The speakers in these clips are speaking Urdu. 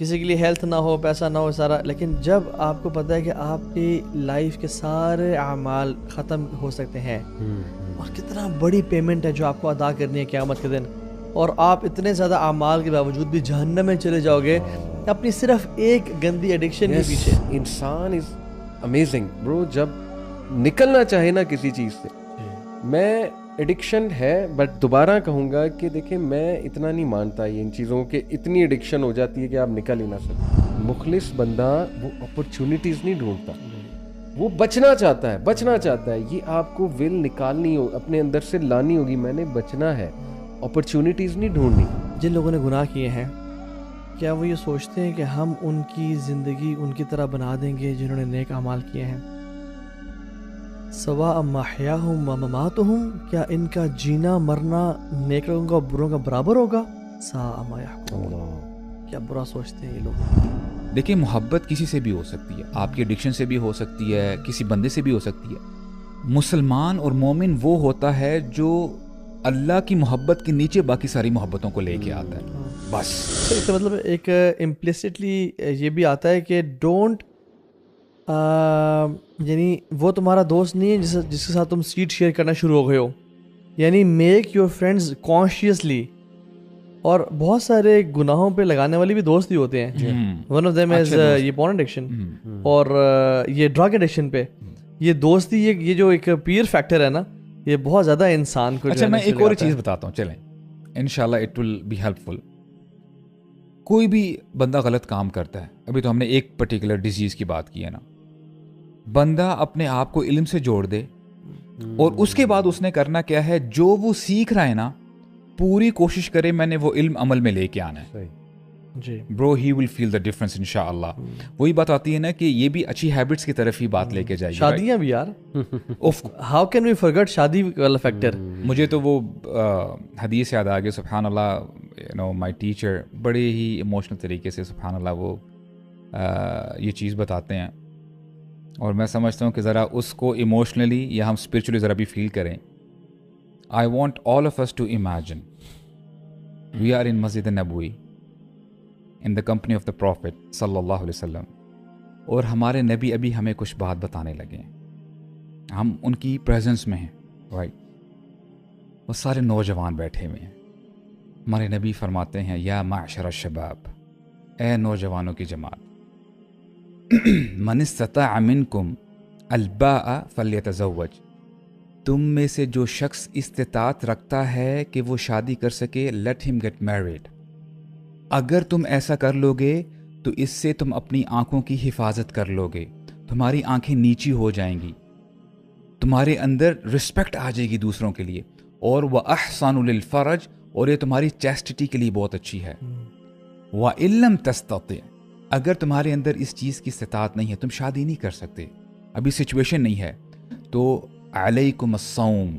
کسی کے لیے ہیلتھ نہ ہو, پیسہ نہ ہو, سارا, لیکن جب آپ کو پتہ ہے کہ آپ کی لائف کے سارے اعمال ختم ہو سکتے ہیں اور کتنا بڑی پیمنٹ ہے جو آپ کو ادا کرنی ہے قیامت کے دن, اور آپ اتنے زیادہ اعمال کے باوجود بھی جہنم میں چلے جاؤ گے اپنی صرف ایک گندی ایڈکشن کے پیچھے. انسان از امیزنگ برو, جب نکلنا چاہے نا کسی چیز سے. میں ایڈکشن ہے بٹ دوبارہ کہوں گا کہ دیکھیں میں اتنا نہیں مانتا یہ ان چیزوں کے, اتنی ایڈکشن ہو جاتی ہے کہ آپ نکل ہی نہ سکتے. مخلص بندہ وہ اپرچونیٹیز نہیں ڈھونڈتا, وہ بچنا چاہتا ہے. یہ آپ کو ول نکالنی ہو, اپنے اندر سے لانی ہوگی, میں نے بچنا ہے, اپرچونیٹیز نہیں ڈھونڈنی. جن لوگوں نے گناہ کیے ہیں کیا وہ یہ سوچتے ہیں کہ ہم ان کی زندگی ان کی طرح بنا دیں گے جنہوں نے نیک اعمال کیے ہیں؟ سواء محیاہم و مماتہم, کیا ان کا جینا مرنا نیک لوگوں کا اور بروں کا برابر ہوگا؟ ساء ما یحکمون, کیا برا سوچتے ہیں یہ لوگ. دیکھیں محبت کسی سے بھی ہو سکتی ہے, آپ کی ایڈکشن سے بھی ہو سکتی ہے, کسی بندے سے بھی ہو سکتی ہے. مسلمان اور مومن وہ ہوتا ہے جو اللہ کی محبت کے نیچے باقی ساری محبتوں کو لے کے آتا ہے بس. اس کا مطلب ایک امپلیسٹلی یہ بھی آتا ہے کہ ڈونٹ, یعنی وہ تمہارا دوست نہیں ہے جس کے ساتھ تم سیٹ شیئر کرنا شروع ہو گئے ہو. یعنی میک یور فرینڈز کانشیسلی. اور بہت سارے گناہوں پہ لگانے والے بھی دوست ہی ہوتے ہیں. ون آف دیم از یہ پورن ایڈکشن اور یہ ڈرگ ایڈکشن پہ یہ دوستی, یہ جو ایک پیر فیکٹر ہے نا, یہ بہت زیادہ انسان کو. اچھا میں ایک اور چیز بتاتا ہوں, چلیں انشاءاللہ اٹ ول بی ہیلپ فل. کوئی بھی بندہ غلط کام کرتا ہے, ابھی تو ہم نے ایک پرٹیکولر ڈیزیز کی بات کی ہے نا, بندہ اپنے آپ کو علم سے جوڑ دے اور اس کے بعد اس نے کرنا کیا ہے, جو وہ سیکھ رہا ہے نا پوری کوشش کرے میں نے وہ علم عمل میں لے کے آنا ہے. جی برو ہی ول فیل دا ڈفرنس انشاءاللہ. وہی بات آتی ہے نا کہ یہ بھی اچھی ہیبٹس کی طرف ہی بات لے کے جائے گی. شادیاں بھی یار, ہاؤ کین وی فرگٹ شادی والا فیکٹر. مجھے تو وہ حدیث یاد آ گئی, سبحان اللہ, یو نو مائی ٹیچر بڑے ہی ایموشنل طریقے سے سبحان اللہ وہ یہ چیز بتاتے ہیں, اور میں سمجھتا ہوں کہ ذرا اس کو ایموشنلی یا ہم اسپرچولی ذرا بھی فیل کریں. I want all of us to imagine we are in Masjid Nabawi in the company of the Prophet sallallahu alaihi wasallam, اور ہمارے نبی ابھی ہمیں کچھ بات بتانے لگے ہیں, ہم ان کی پریزنس میں ہیں, رائٹ, وہ سارے نوجوان بیٹھے ہوئے ہیں. ہمارے نبی فرماتے ہیں یا معشر الشباب, اے نوجوانوں کی جماعت, من استطاع منکم الباء فلیتزوج, تم میں سے جو شخص استطاعت رکھتا ہے کہ وہ شادی کر سکے, لیٹ ہم گیٹ میریڈ. اگر تم ایسا کر لو گے تو اس سے تم اپنی آنکھوں کی حفاظت کر لو گے, تمہاری آنکھیں نیچی ہو جائیں گی, تمہارے اندر رسپیکٹ آ جائے گی دوسروں کے لیے, اور وَأَحْسَنُ لِلْفَرَجِ, اور یہ تمہاری چیسٹٹی کے لیے بہت اچھی ہے. وَإِن لَمْ تَسْتَطِعْ, اگر تمہارے اندر اس چیز کی استطاعت نہیں ہے, تم شادی نہیں کر سکتے, ابھی سچویشن نہیں ہے, تو علیکم الصوم,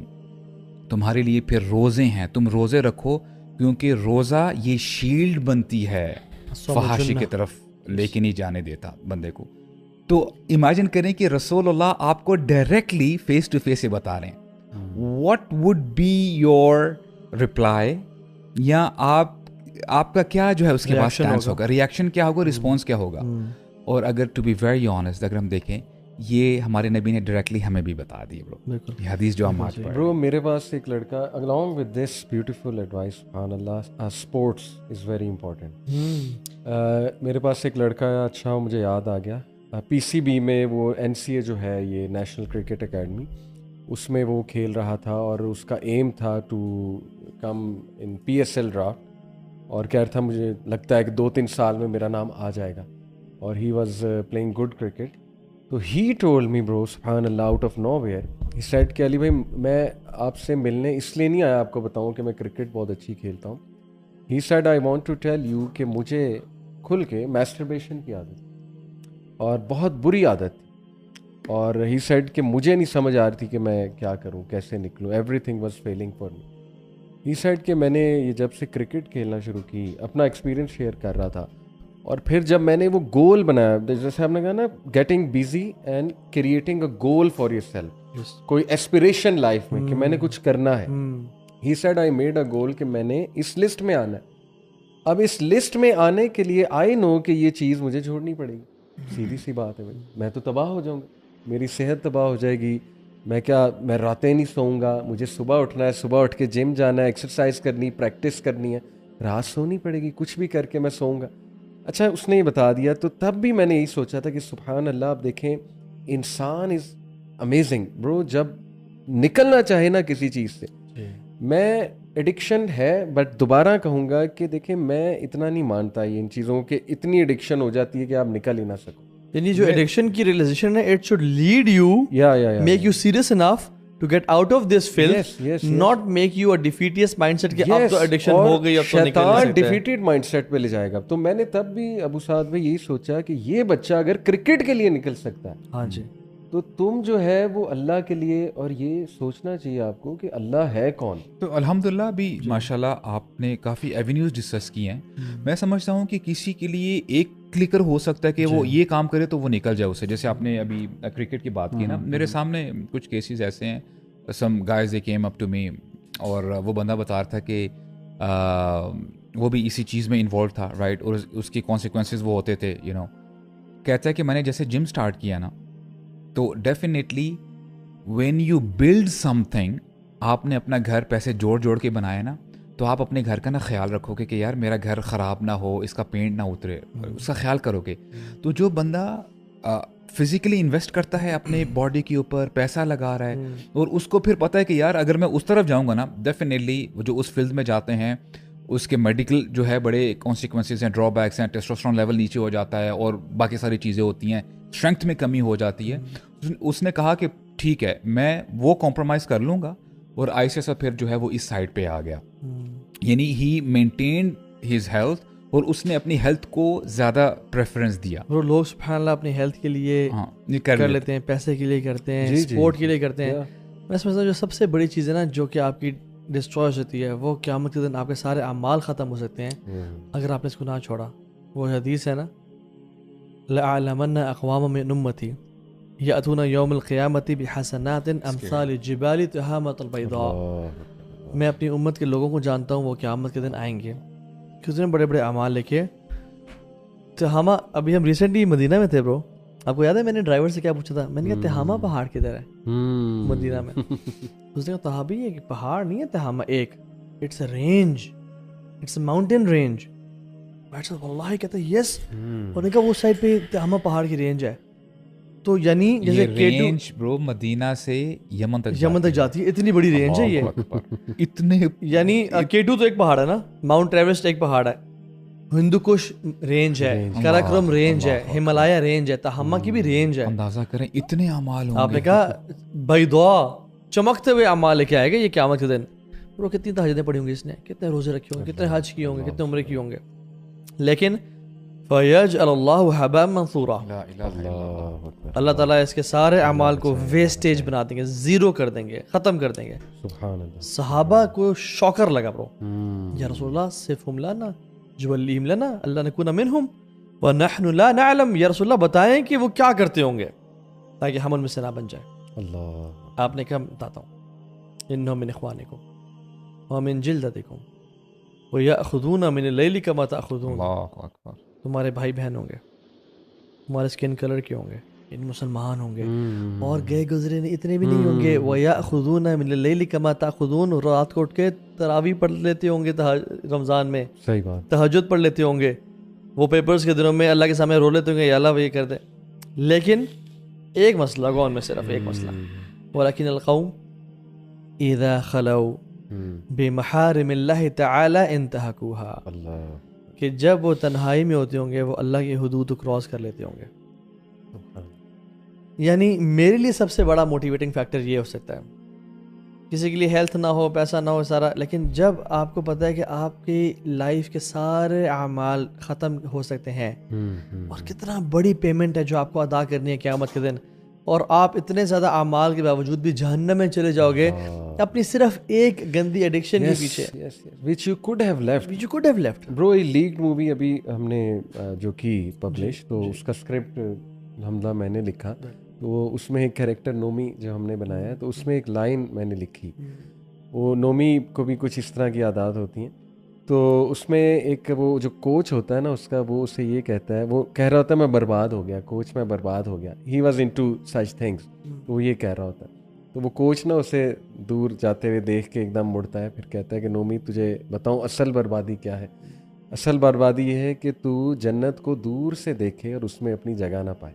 تمہارے لیے پھر روزے ہیں, تم روزے رکھو, کیونکہ روزہ یہ شیلڈ بنتی ہے, فحاشی کی طرف لے کے نہیں جانے دیتا بندے کو. تو امیجن کریں کہ رسول اللہ آپ کو ڈائریکٹلی فیس ٹو فیس یہ بتا رہے ہیں, what would be your reply, یا آپ کا کیا جو ہے اس کے بعد سٹینس ہوگا, ریئیکشن کیا ہوگا, رسپانس کیا ہوگا. اور اگر ٹو بی ویری آنیسٹ, اگر ہم دیکھیں یہ ہمارے نبی نے ڈائریکٹلی ہمیں بھی بتا دی برو, یہ حدیث جو ہم آج پڑھ. برو میرے پاس ایک لڑکا, along with this beautiful advice, سبحان اللہ, sports is very important. میرے پاس ایک لڑکا ہے, اچھا مجھے یاد آ گیا, پی سی بی میں وہ NCA جو ہے یہ نیشنل کرکٹ اکیڈمی, اس میں وہ کھیل رہا تھا, اور اس کا ایم تھا to come in PSL draft, اور کہہ رہا تھا مجھے لگتا ہے کہ 2-3 سال میں میرا نام آ جائے گا, اور he was playing good cricket. تو ہی ٹولڈ می برو سبحان اللہ out of nowhere, he said کہ علی بھائی میں آپ سے ملنے اس لیے نہیں آیا آپ کو بتاؤں کہ میں کرکٹ بہت اچھی کھیلتا ہوں. He said I want to tell you کہ مجھے کھل کے میسٹربیشن کی عادت اور بہت بری عادت تھی, اور ہی سیڈ کہ مجھے نہیں سمجھ آ رہی تھی کہ میں کیا کروں, کیسے نکلوں, everything was feeling for me. He said کہ میں نے یہ جب سے کرکٹ کھیلنا شروع کی, اپنا ایکسپیرینس شیئر کر رہا تھا, اور پھر جب میں نے وہ گول بنایا, جیسے ہم نے کہا نا getting busy and creating a goal for your self, کوئی ایسپریشن لائف میں کہ میں نے کچھ کرنا ہے. ہی سیڈ آئی میڈ اے گول کہ میں نے اس لسٹ میں آنا ہے, اب اس لسٹ میں آنے کے لیے آئی نو کہ یہ چیز مجھے چھوڑنی پڑے گی. سیدھی سی بات ہے بھائی, میں تو تباہ ہو جاؤں گا, میری صحت تباہ ہو جائے گی, میں راتیں نہیں سوؤں گا, مجھے صبح اٹھنا ہے, صبح اٹھ کے جم جانا ہے, ایکسرسائز کرنی, پریکٹس کرنی ہے, رات سونی پڑے گی, کچھ بھی کر کے میں سوؤں گا. اچھا اس نے یہ بتا دیا, تو تب بھی میں نے یہی سوچا تھا کہ سبحان اللہ, آپ دیکھیں انسان از امیزنگ برو, جب نکلنا چاہے نا کسی چیز سے. میں ایڈکشن ہے, بٹ دوبارہ کہوں گا کہ دیکھیں میں اتنا نہیں مانتا یہ ان چیزوں کے, اتنی ایڈکشن ہو جاتی ہے کہ آپ نکل ہی نہ سکو. یعنی جو ایڈکشن کی ریئلائزیشن ہے, it should lead you, make you serious enough to get out of this filth, not make you a defeatist mindset کہ اب تو ایڈکشن ہو گئی, اب تو نکل نہیں سکتے. ڈیفیٹڈ مائنڈ سیٹ پہ لے جائے گا. تو میں نے تب بھی ابو سعد بھائی یہی سوچا کہ یہ بچہ اگر کرکٹ کے لیے نکل سکتا ہے, ہاں جی, تو تم جو ہے وہ اللہ کے لیے, اور یہ سوچنا چاہیے آپ کو کہ اللہ ہے کون. تو الحمدللہ بھی ماشاءاللہ آپ نے کافی ایونیوز ڈسکس کی ہیں. میں سمجھتا ہوں کہ کسی کے لیے ایک کلکر ہو سکتا ہے کہ وہ یہ کام کرے تو وہ نکل جائے اسے. جیسے آپ نے ابھی کرکٹ کی بات کی نا, میرے سامنے کچھ کیسز ایسے ہیں, some guys they came up to me, اور وہ بندہ بتا رہا تھا کہ وہ بھی اسی چیز میں انوالو تھا, رائٹ, اور اس کی کانسیکوینسز وہ ہوتے تھے, یو نو. کہتا ہے کہ میں نے جیسے جم اسٹارٹ کیا نا, تو definitely when you build some thing, آپ نے اپنا گھر پیسے جوڑ کے بنایا نا, تو آپ اپنے گھر کا نا خیال رکھو گے کہ یار میرا گھر خراب نہ ہو, اس کا پینٹ نہ اترے, اس کا خیال کرو گے. تو جو بندہ فزیکلی انویسٹ کرتا ہے اپنے باڈی کے اوپر, پیسہ لگا رہا ہے, اور اس کو پھر پتہ ہے کہ یار اگر میں اس طرف جاؤں گا نا, ڈیفینیٹلی جو اس فیلڈ میں جاتے ہیں اس کے میڈیکل جو ہے بڑے کانسیکوینسز ہیں, ڈرا بیکس ہیں, ٹیسٹوسٹرون لیول نیچے ہو جاتا ہے, اور باقی ساری چیزیں ہوتی ہیں, اسٹرینتھ میں کمی ہو جاتی ہے. اس نے کہا کہ ٹھیک ہے میں وہ کمپرومائز کر لوں گا, اور آہستہ سے پھر جو ہے وہ اس سائڈ پہ آ گیا. یعنی ہی مینٹینڈ ہز ہیلتھ, اور اس نے اپنی ہیلتھ کو زیادہ پریفرنس دیا. وہ لوگ سبحان اللہ اپنی ہیلتھ کے لیے کر لیتے ہیں, پیسے کے لیے کرتے ہیں, اسپورٹ کے لیے کرتے ہیں. میں سمجھتا ہوں جو سب سے بڑی چیز ہے نا جو کہ آپ کی ڈسٹروائے ہوتی ہے, وہ قیامت کے دن آپ کے سارے اعمال ختم ہو سکتے ہیں اگر آپ نے اس کو نہ چھوڑا. وہ حدیث ہے نا, لَأَعْلَمَنَّ أَقْوَامًا مِنْ أُمَّتِي يَأْتُونَ يَوْمَ الْقِيَامَةِ بِحَسَنَاتٍ أَمْثَالِ الْجِبَالِ تِهَامَةِ الْبَيْضَاءِ. میں اپنی امت کے لوگوں کو جانتا ہوں, وہ قیامت کے دن آئیں گے کتنے بڑے بڑے اعمال لے کے. تہامہ, ابھی ہم ریسنٹلی مدینہ میں تھے برو, آپ کو یاد ہے میں نے ڈرائیور سے کیا پوچھا تھا, میں نے کہا تہامہ پہاڑ کدھر ہے مدینہ میں. اس نے کہا تہابی یہ پہاڑ نہیں ہے تہامہ ایک, it's a range, it's a mountain range. واللہ کہتا ہے یس, اور نے کہا وہ سائڈ پہ تہامہ پہاڑ کی رینج ہے. تو یعنی جیسے رینج برو مدینہ سے یمن تک جاتی ہے, اتنی بڑی رینج ہے یہ. اتنے یعنی K2 تو ایک پہاڑ ہے نا, ماؤنٹ ایوریسٹ ایک پہاڑ ہے, ہندو کش رینج ہے, کراکرم رینج ہے, ہمالیہ رینج ہے, تہامہ کی بھی رینج ہے. اندازہ کریں اتنے اعمال ہوں گے. آپ نے کہا بیضاء, چمکتے ہوئے اعمال لے کے آئے گا یہ قیامت کے دن. وہ کتنی تہجدیں پڑھی ہوں گی اس نے, کتنے روزے رکھے ہوں گے, کتنے حج کیے ہوں گے, کتنے عمرے کیے ہوں گے, لیکن فَيَجْعَلَ اللَّهُ حَبَاءً مَنْثُورًا, اللہ تعالیٰ اس کے سارے اعمال کو ویسٹیج بنا دیں گے, زیرو کر دیں گے, ختم کر دیں گے. سبحان اللہ. صحابہ کو شوکر لگا برو, یا رسول اللہ صفہم لنا جولیہم لنا اللہ نکون منہم ونحن لا نعلم. یا رسول اللہ بتائیں کہ وہ کیا کرتے ہوں گے تاکہ ہم ان میں سے نہ بن جائیں. اللہ, آپ نے کہا بتاتا ہوں, انہم من اخوانکم ومن جلدتکم ویأخذون من اللیل کما تأخذون. اللہ اکبر. تمہارے بھائی بہن ہوں گے, تمہارے سکن کلر کے ہوں گے, ان مسلمان ہوں گے, اور گئے گزرے اتنے بھی نہیں ہوں گے. وَيَأْخُذُونَ مِنَ اللَّيْلِ كَمَا تَأْخُذُونَ, رات کو اٹھ کے تراویح پڑھ لیتے ہوں گے رمضان میں, صحیح بات, تہجد پڑھ لیتے ہوں گے, وہ پیپرز کے دنوں میں اللہ کے سامنے رو لیتے ہوں گے, یا اللہ وہ یہ کر دے. لیکن ایک مسئلہ گون میں, صرف ایک مسئلہ, وَلَكِنَ الْقَوْمُ إِذَا خَلَوْا بِمَحَارِمِ اللَّهِ تَعَالَى انْتَهَكُوهَا, اللہ, کہ جب وہ تنہائی میں ہوتے ہوں گے وہ اللہ کی حدود کو کراس کر لیتے ہوں گے. یعنی میرے لیے سب سے بڑا موٹیویٹنگ فیکٹر یہ ہو سکتا ہے, کسی کے لیے ہیلتھ نہ ہو, پیسہ نہ ہو, سارا, لیکن جب آپ کو پتہ ہے کہ آپ کی لائف کے سارے اعمال ختم ہو سکتے ہیں, اور کتنا بڑی پیمنٹ ہے جو آپ کو ادا کرنی ہے قیامت کے دن, اور آپ اتنے زیادہ اعمال کے باوجود بھی جہنم میں چلے جاؤ گے اپنی صرف ایک گندی ایڈکشن کے پیچھے, which you could have left. Bro, یہ لیگڈ مووی ابھی ہم نے جو کی پبلش, تو اس کا اسکرپٹ الحمدللہ میں نے لکھا, تو اس میں ایک کیریکٹر نومی جو ہم نے بنایا ہے, تو اس میں ایک لائن میں نے لکھی. وہ نومی کو بھی کچھ اس طرح کی عادات ہوتی ہیں, تو اس میں ایک وہ جو کوچ ہوتا ہے نا اس کا, وہ اسے یہ کہتا ہے, وہ کہہ رہا ہوتا ہے میں برباد ہو گیا, کوچ میں برباد ہو گیا, he was into such things, تو وہ یہ کہہ رہا ہوتا ہے. تو وہ کوچ نا اسے دور جاتے ہوئے دیکھ کے ایک دم مڑتا ہے, پھر کہتا ہے کہ نومی تجھے بتاؤں اصل بربادی کیا ہے. اصل بربادی یہ ہے کہ تو جنت کو دور سے دیکھے اور اس میں اپنی جگہ نہ پائے.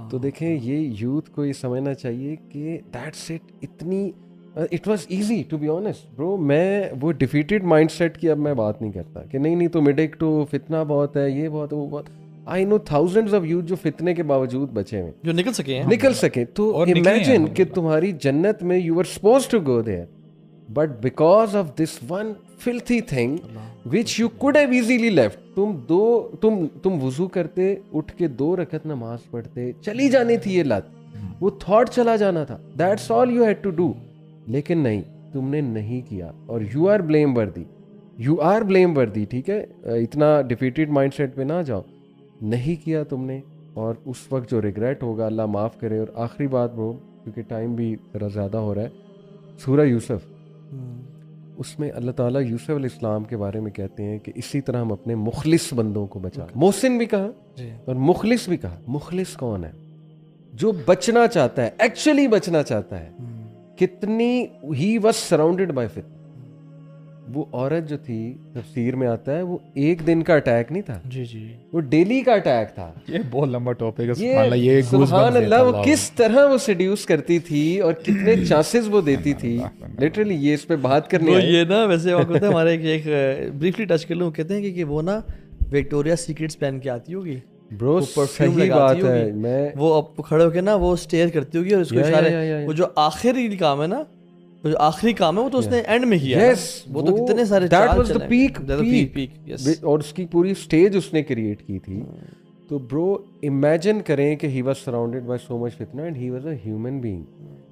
تو دیکھیں یہ یوتھ کو یہ سمجھنا چاہیے کہ دیٹس اٹ, اتنی it was easy to be honest bro. میں وہ ڈیفیٹیڈ مائنڈ سیٹ کی اب میں بات نہیں کرتا کہ نہیں تم ایڈکٹ تو فتنہ بہت ہے, یہ بہت ہے, وہ بہت. آئی نو تھاؤزنڈز آف یوتھ جو فتنے کے باوجود بچے ہوئے, جو نکل سکیں. تو امیجن کہ تمہاری جنت میں you are supposed to go there, but because of this one filthy thing which you could have easily left. تم وضو کرتے, اٹھ کے 2 رکعت نماز پڑھتے, چلی جانی تھی یہ لت, وہ تھاٹ چلا جانا تھا, that's all you had to do. لیکن نہیں, تم نے نہیں کیا اور you are blame worthy. ٹھیک ہے, اتنا ڈیفیٹیڈ مائنڈ سیٹ پہ نہ جاؤ, نہیں کیا تم نے, اور اس وقت جو ریگریٹ ہوگا اللہ معاف کرے. اور آخری بات برو, کیونکہ ٹائم بھی ذرا زیادہ ہو رہا ہے, سورہ یوسف, اس میں اللہ تعالیٰ یوسف علیہ السلام کے بارے میں کہتے ہیں کہ اسی طرح ہم اپنے مخلص بندوں کو بچا. محسن بھی کہا اور مخلص بھی کہا. مخلص کون ہے؟ جو بچنا چاہتا ہے, ایکچولی بچنا چاہتا ہے. کتنی ہی واز سراؤنڈیڈ بائی فتنہ. وہ عورت جو تھی, تفسیر میں آتا ہے وہ ایک دن کا اٹیک نہیں تھا, وہ ڈیلی کا اٹیک تھا. یہ بہت لمبا ٹاپک ہے, سبحان اللہ. وہ کس طرح وہ سیڈیوس کرتی تھی اور کتنے چانسز وہ دیتی تھی. لٹرلی یہ اس پہ بات کرنی ہے. یہ نا ویسے وقت ہمارے ایک بریفلی ٹچ کر لوں, کہتے ہیں کہ وہ نا وکٹوریا سیکرٹس پہن کے آتی ہوگی برو, صحیح بات ہے. میں وہ اب کھڑے ہو کے نا وہ اسٹیئر کرتی ہوگی اور اس کو اشارے, وہ جو آخری کام ہے نا, جو آخری کام ہے وہ تو اس نے اینڈ میں کیا. وہ تو کتنے سارے دیٹ واز دی پیک, اور اس کی پوری اسٹیج اس نے کریٹ کی تھی. تو برو امیجن کریں کہ ہی واز سراؤنڈیڈ بائی سو مچ فتنہ and he was a human being.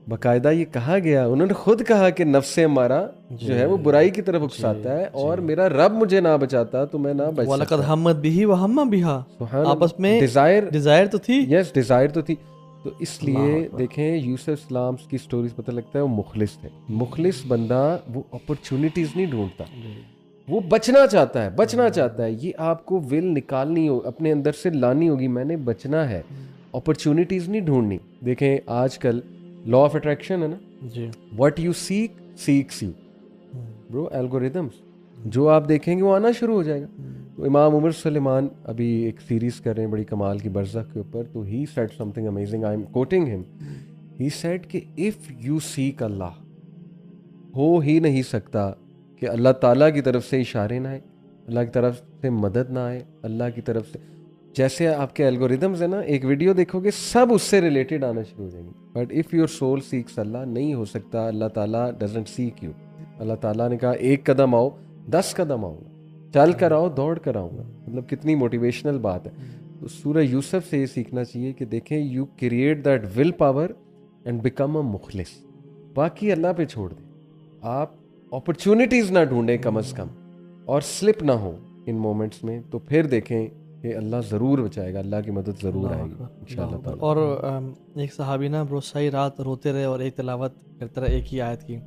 باقاعدہ یہ کہا گیا, انہوں نے خود کہا کہ نفس ہمارا جو ہے وہ برائی کی طرف اکساتا ہے, اور میرا رب مجھے نہ بچاتا تو میں نہ بچ سکتا. وَلَقَدْ ہَمَّتْ بِهِ وَهَمَّ بِهَا, آپس میں ڈیزائر تو تھی. یس, ڈیزائر تو تھی. تو اس لیے دیکھیں یوسف اسلام کی سٹوریز پتہ لگتا ہے وہ مخلص تھے. مخلص بندہ وہ اپرچونیٹیز نہیں ڈھونڈتا, وہ بچنا چاہتا ہے. یہ آپ کو ول نکالنی ہو, اپنے اندر سے لانی ہوگی, میں نے بچنا ہے, اپرچونیٹیز نہیں ڈھونڈنی. دیکھیں آج کل لا آف اٹریکشن ہے نا, what you seeks you bro. Algorithms جو آپ دیکھیں گے وہ آنا شروع ہو جائے گا. تو امام عمر سلیمان ابھی ایک سیریز کر رہے ہیں بڑی کمال کی, برزخ کے اوپر. تو he said something amazing, I am quoting him. He said کہ اف یو سیک اللہ, ہو ہی نہیں سکتا کہ اللہ تعالیٰ کی طرف سے اشارے نہ آئے, اللہ کی طرف سے مدد نہ آئے, اللہ کی طرف سے. جیسے آپ کے الگوریدمز ہیں نا, ایک ویڈیو دیکھو گے سب اس سے ریلیٹڈ آنا شروع ہو جائیں گے. But if your soul seeks Allah, نہیں ہو سکتا. اللہ تعالیٰ ڈزنٹ سیک یو. اللہ تعالیٰ نے کہا 1 قدم آؤ, 10 قدم آؤں گا, چل کر آؤ, دوڑ کر آؤں گا. مطلب کتنی موٹیویشنل بات ہے. تو سورہ یوسف سے یہ سیکھنا چاہیے کہ دیکھیں you create that will power and become a مخلص. باقی اللہ پہ چھوڑ دیں. آپ اپرچونیٹیز نہ ڈھونڈیں کم از کم, اور سلپ نہ ہو ان مومنٹس میں. تو پھر دیکھیں کہ اللہ ضرور بچائے گا, اللہ کی مدد ضرور آئے گی انشاءاللہ تعالی. اور ایک صحابی نا برو ساری رات روتے رہے اور ایک تلاوت کرتے رہے ایک ہی آیت کی.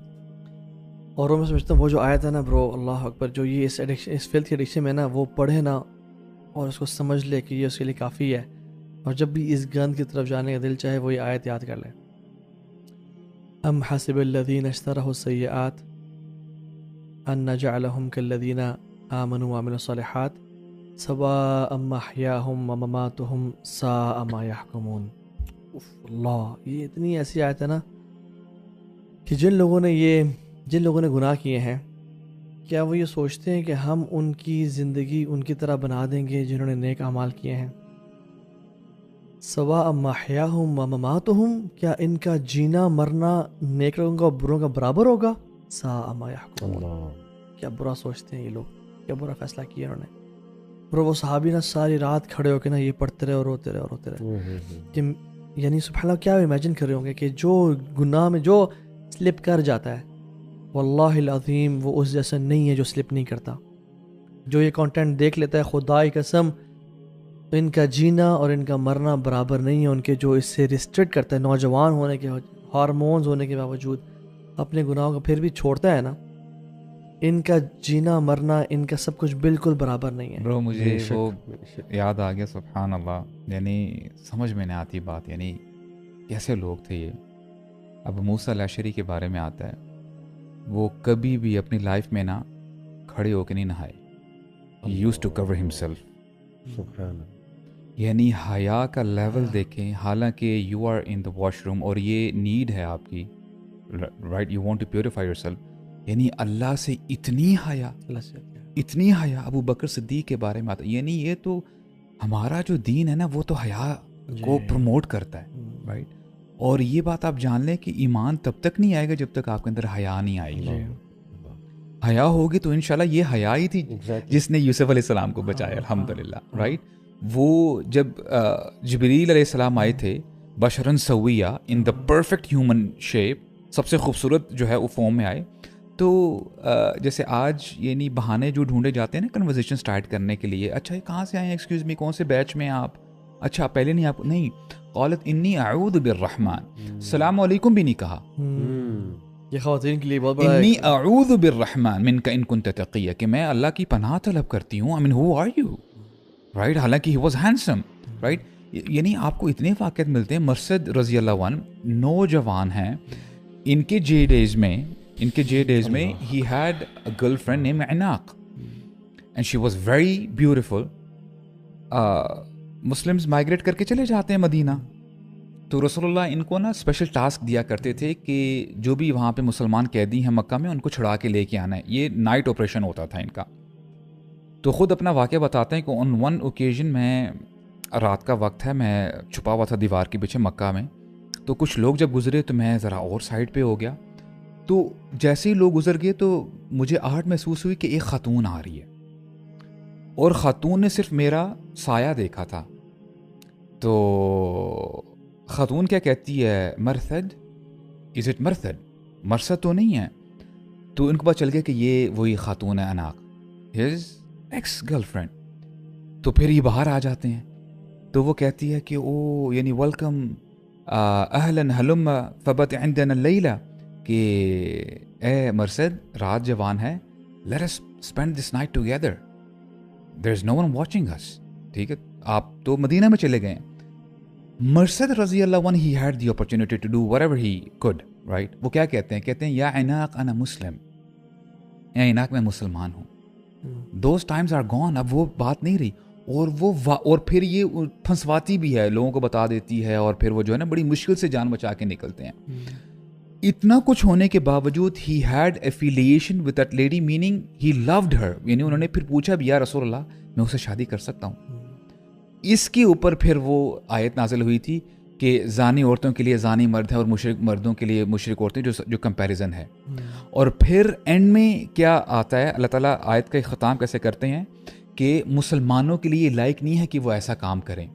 اور میں سمجھتا ہوں وہ جو آیت ہے نا برو, اللہ اکبر, جو یہ اس فیلتھ کی ایڈکشن میں نا وہ پڑھے نا اور اس کو سمجھ لے کہ یہ اس کے لیے کافی ہے, اور جب بھی اس گند کی طرف جانے کا دل چاہے وہ یہ آیت یاد کر لے. ام حسب الذین اشتروا السیئات ان نجعلهم كالذین آمنوا وعملوا الصالحات سواء محیاهم ومماتهم ساء ما يحکمون. اللہ, یہ اتنی ایسی آیت ہے نا کہ جن لوگوں نے گناہ کیے ہیں, کیا وہ یہ سوچتے ہیں کہ ہم ان کی زندگی ان کی طرح بنا دیں گے جنہوں نے نیک اعمال کیے ہیں. سواء محیاهم ومماتهم, کیا ان کا جینا مرنا نیک لوگوں کا اور بروں کا برابر ہوگا. ساء ما يحکمون, کیا برا سوچتے ہیں یہ لوگ, کیا برا فیصلہ کیا انہوں نے. برو وہ صحابی نا ساری رات کھڑے ہو کے نا یہ پڑھتے رہے اور روتے رہے کہ یعنی سبحان اللہ کیا امیجن کر رہے ہوں گے کہ جو گناہ میں جو سلپ کر جاتا ہے, واللہ العظیم وہ اس جیسا نہیں ہے جو سلپ نہیں کرتا. جو یہ کانٹینٹ دیکھ لیتا ہے, خدا کی قسم ان کا جینا اور ان کا مرنا برابر نہیں ہے ان کے جو اس سے ریسٹرکٹ کرتا ہے. نوجوان ہونے کے, ہارمونز ہونے کے باوجود اپنے گناہوں کو پھر بھی چھوڑتا ہے نا, ان کا جینا مرنا ان کا سب کچھ بالکل برابر نہیں ہے. برو مجھے وہ یاد آ گیا سبحان اللہ, یعنی سمجھ میں نہیں آتی بات, یعنی کیسے لوگ تھے یہ. اب موسیٰ الاشعری کے بارے میں آتا ہے, وہ کبھی بھی اپنی لائف میں نا کھڑے ہو کے نہیں نہائے. He used to cover himself. سبحان اللہ. یعنی حیا کا لیول دیکھیں, حالانکہ you are in the washroom اور یہ نیڈ ہے آپ کی, right, you want to purify yourself, یعنی اللہ سے اتنی حیا, اتنی حیا. ابو بکر صدیق کے بارے میں آتا ہے, یعنی یہ تو ہمارا جو دین ہے نا وہ تو حیا کو پروموٹ کرتا ہے, رائٹ. اور یہ بات آپ جان لیں کہ ایمان تب تک نہیں آئے گا جب تک آپ کے اندر حیا نہیں آئے گی. حیا ہوگی تو انشاءاللہ یہ حیا ہی تھی جس نے یوسف علیہ السلام کو بچایا, الحمدللہ, رائٹ. وہ جب جبریل علیہ السلام آئے تھے بشرن سویہ ان دا پرفیکٹ ہیومن شیپ, سب سے خوبصورت جو ہے وہ فارم میں آئے, تو جیسے آج یعنی بہانے جو ڈھونڈے جاتے ہیں نا کنورزیشن سٹارٹ کرنے کے لیے, اچھا یہ کہاں سے آئے ہیں, ایکسکیوز می کون سے بیچ میں آپ, اچھا پہلے نہیں, آپ نہیں, قالت انی اعوذ بالرحمن, السلام علیکم بھی نہیں کہا. یہ خواتین کے لیے بہت بڑا انی اعوذ بالرحمن منک ان کنت تقیہ, کہ میں اللہ کی پناہ طلب کرتی ہوں. I mean who are you, right. حالانکہ he was handsome, رائٹ. یعنی آپ کو اتنے واقعات ملتے ہیں. مرثد رضی اللہ عنہ نوجوان ہیں, ان کے جے ڈیز میں he had a girlfriend named عناق and she was very beautiful. Muslims migrate کر کے چلے جاتے ہیں مدینہ, تو رسول اللہ ان کو نا اسپیشل ٹاسک دیا کرتے تھے کہ جو بھی وہاں پہ مسلمان قیدی ہیں مکہ میں ان کو چھڑا کے لے کے آنا ہے. یہ نائٹ آپریشن ہوتا تھا ان کا. تو خود اپنا واقعہ بتاتے ہیں کہ آن ون اوکیزن, میں رات کا وقت ہے, میں چھپا ہوا تھا دیوار کے پیچھے مکہ میں, تو کچھ لوگ جب گزرے تو میں ذرا اور سائڈ پہ ہو گیا. تو جیسے ہی لوگ گزر گئے تو مجھے آہٹ محسوس ہوئی کہ ایک خاتون آ رہی ہے, اور خاتون نے صرف میرا سایہ دیکھا تھا. تو خاتون کیا کہتی ہے, مرثد, از اٹ مرثد, مرثد تو نہیں ہے. تو ان کو پتہ چل گیا کہ یہ وہی خاتون ہے عناق, ہز ایکس گرل فرینڈ. تو پھر یہ باہر آ جاتے ہیں, تو وہ کہتی ہے کہ او یعنی ویلکم اہلا ہلم فبت عندنا اللیلہ, کہ اے مرثد رات جوان ہے, let us spend this night together, there is no one watching us. ٹھیک ہے, آپ تو مدینہ میں چلے گئے. مرثد رضی اللہ عنہ he had the opportunity to do whatever he could, right. وہ کیا کہتے ہیں یا عناق انا مسلم, یا عناق میں مسلمان ہوں. those times are gone, اب وہ بات نہیں رہی. اور پھر یہ پھنسواتی بھی ہے, لوگوں کو بتا دیتی ہے, اور پھر وہ جو ہے نا بڑی مشکل سے جان بچا کے نکلتے ہیں. اتنا کچھ ہونے کے باوجود he had affiliation with that lady, meaning he loved her. یعنی انہوں نے پھر پوچھا بھی, یا رسول اللہ میں اسے شادی کر سکتا ہوں. اس کے اوپر پھر وہ آیت نازل ہوئی تھی کہ زانی عورتوں کے لیے زانی مرد ہے اور مشرک مردوں کے لیے مشرک عورتیں, جو کمپیریزن ہے. اور پھر اینڈ میں کیا آتا ہے, اللہ تعالیٰ آیت کا اختتام کیسے کرتے ہیں کہ مسلمانوں کے لیے لائق نہیں ہے کہ وہ ایسا کام کریں.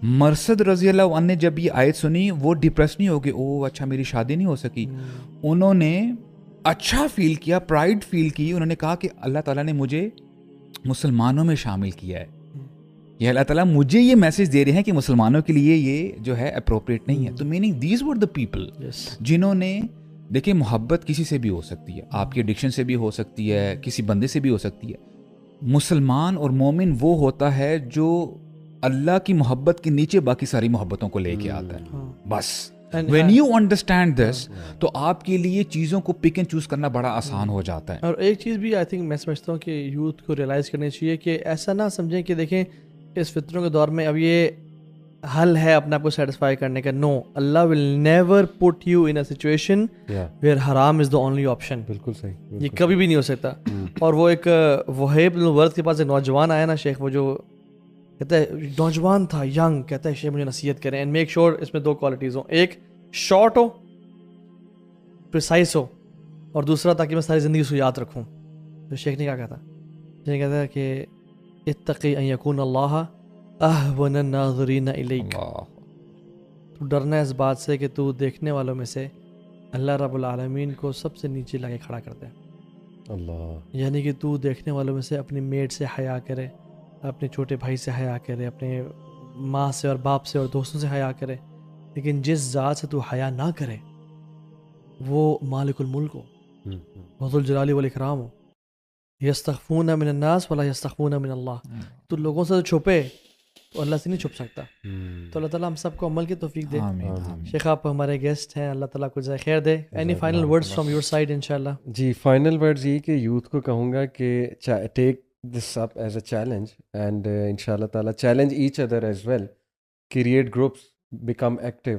مرثد رضی اللہ عنہ نے جب یہ آیت سنی وہ ڈپریس نہیں ہو گئے, او اچھا میری شادی نہیں ہو سکی. انہوں نے اچھا فیل کیا, پرائڈ فیل کی. انہوں نے کہا کہ اللہ تعالیٰ نے مجھے مسلمانوں میں شامل کیا ہے, یہ اللہ تعالیٰ مجھے یہ میسج دے رہے ہیں کہ مسلمانوں کے لیے یہ جو ہے اپروپریٹ نہیں ہے. تو meaning these were the people جنہوں نے, دیکھیں محبت کسی سے بھی ہو سکتی ہے, آپ کی ایڈکشن سے بھی ہو سکتی ہے, کسی بندے سے بھی ہو سکتی ہے. مسلمان اور مومن وہ ہوتا ہے جو اللہ کی محبت کے نیچے باقی ساری محبتوں کو لے کے آتا ہے. بس when you understand this تو آپ کے لیے چیزوں کو پک اینڈ چوز کرنا بڑا آسان ہو جاتا ہے. اور ایک چیز بھی آئی تھنک میں سمجھتا ہوں کہ یوتھ کو ریئلائز کرنی چاہیے کہ ایسا نہ سمجھیں کہ دیکھیں اس فطروں کے دور میں اب یہ حل ہے اپنے آپ کو سیٹسفائی کرنے کا. No, Allah will never put you in a situation where حرام از دا اونلی آپشن. بالکل صحیح, یہ کبھی بھی نہیں ہو سکتا. اور وہ ایک وہیب بن ورد کے پاس ایک نوجوان آیا نا شیخ, وہ جو کہتا ہے نوجوان تھا ینگ, کہتا ہے شیخ مجھے نصیحت کریں اینڈ میک شیور اس میں 2 کوالٹیز ہوں, ایک شارٹ ہو پریسائز ہو, اور دوسرا تاکہ میں ساری زندگی اس کو یاد رکھوں. تو شیخ نے کیا کہا, شیخ کہتا ہے کہ اتقی ان یکون اللہ اہون الناظرین الیک, تو ڈرنا ہے اس بات سے کہ تو دیکھنے والوں میں سے اللہ رب العالمین کو سب سے نیچے لا کے کھڑا کرتا ہے. اللہ, یعنی کہ تو دیکھنے والوں میں سے اپنی میڈ سے حیا کرے, اپنے چھوٹے بھائی سے حیا کرے, اپنے ماں سے اور باپ سے اور دوستوں سے حیا کرے, لیکن جس ذات سے تو حیا نہ کرے وہ مالک الملک ہو, ذو الجلال والاکرام ہو, یستخفون من الناس ولا یستخفون من اللہ. تو لوگوں سے چھپے تو اللہ سے نہیں چھپ سکتا. تو اللہ تعالیٰ ہم سب کو عمل کی توفیق دے. شیخ آپ ہمارے گیسٹ ہیں, اللہ تعالیٰ کو جزائے خیر دے. Any final words from your side انشاءاللہ؟ جی فائنل ورڈز یہ کہ یوتھ کو کہوں گا کہ take this up as a challenge and انشاء اللہ تعالیٰ challenge each other as well. Create groups, become active.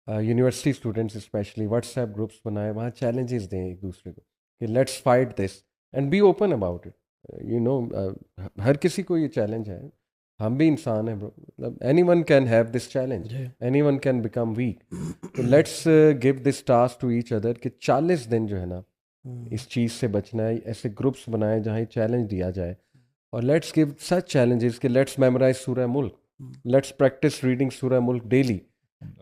University students especially WhatsApp groups بنائیں, وہاں چیلنجز دیں ایک دوسرے کو کہ let's fight this and be open about it. You know ہر کسی کو یہ چیلنج ہے, ہم بھی انسان ہیں bro. Anyone can have this challenge, anyone can become weak. تو let's give this task to each other کہ 40 دن جو ہے نا اس چیز سے بچنا ہے. ایسے گروپس بنائیں جہاں یہ چیلنج دیا جائے, اور لیٹس گیو سچ چیلنجز کہ لیٹس میمورائز سورہ ملک, لیٹس پریکٹس ریڈنگ سورہ ملک ڈیلی.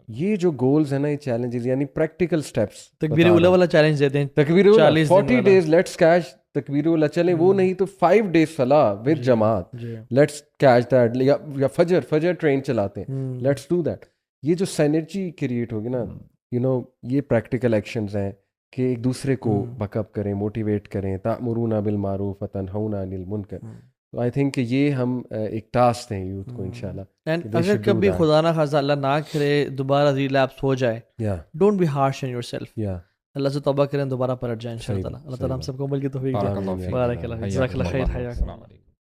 یہ جو گولز ہیں نا, یہ چیلنجز یعنی پریکٹیکل اسٹیپس. تکبیر اولا والا چیلنج دیتے ہیں, تکبیر اولا 40 days لیٹس کیچ تکبیر اولا. چلیں وہ نہیں تو 5 days صلاح ود جماعت, لیٹس کیچ دیٹ. یا فجر ٹرین چلاتے ہیں, لیٹس ڈو دیٹ. یہ جو سینرجی کریٹ ہوگی نا, یو نو یہ پریکٹیکل ایکشنز ہیں کہ ایک دوسرے کو بک اپ کریں, موٹیویٹ کریں. تأمرون بالمعروف وتنہون عن المنکر. تو آئی تھنک کہ یہ ہم ایک ٹاسک دیں یوتھ کو انشاءاللہ. اینڈ اگر کبھی خدا نہ خواستہ اللہ نہ کرے دوبارہ ریلیپس ہو جائے, don't be harsh on yourself. Allah سے توبہ کریں, دوبارہ پلٹ جائیں انشاء اللہ. اللہ تعالیٰ ہم سب کو عمل کی توفیق دے. بارک اللہ, جزاک اللہ خیر.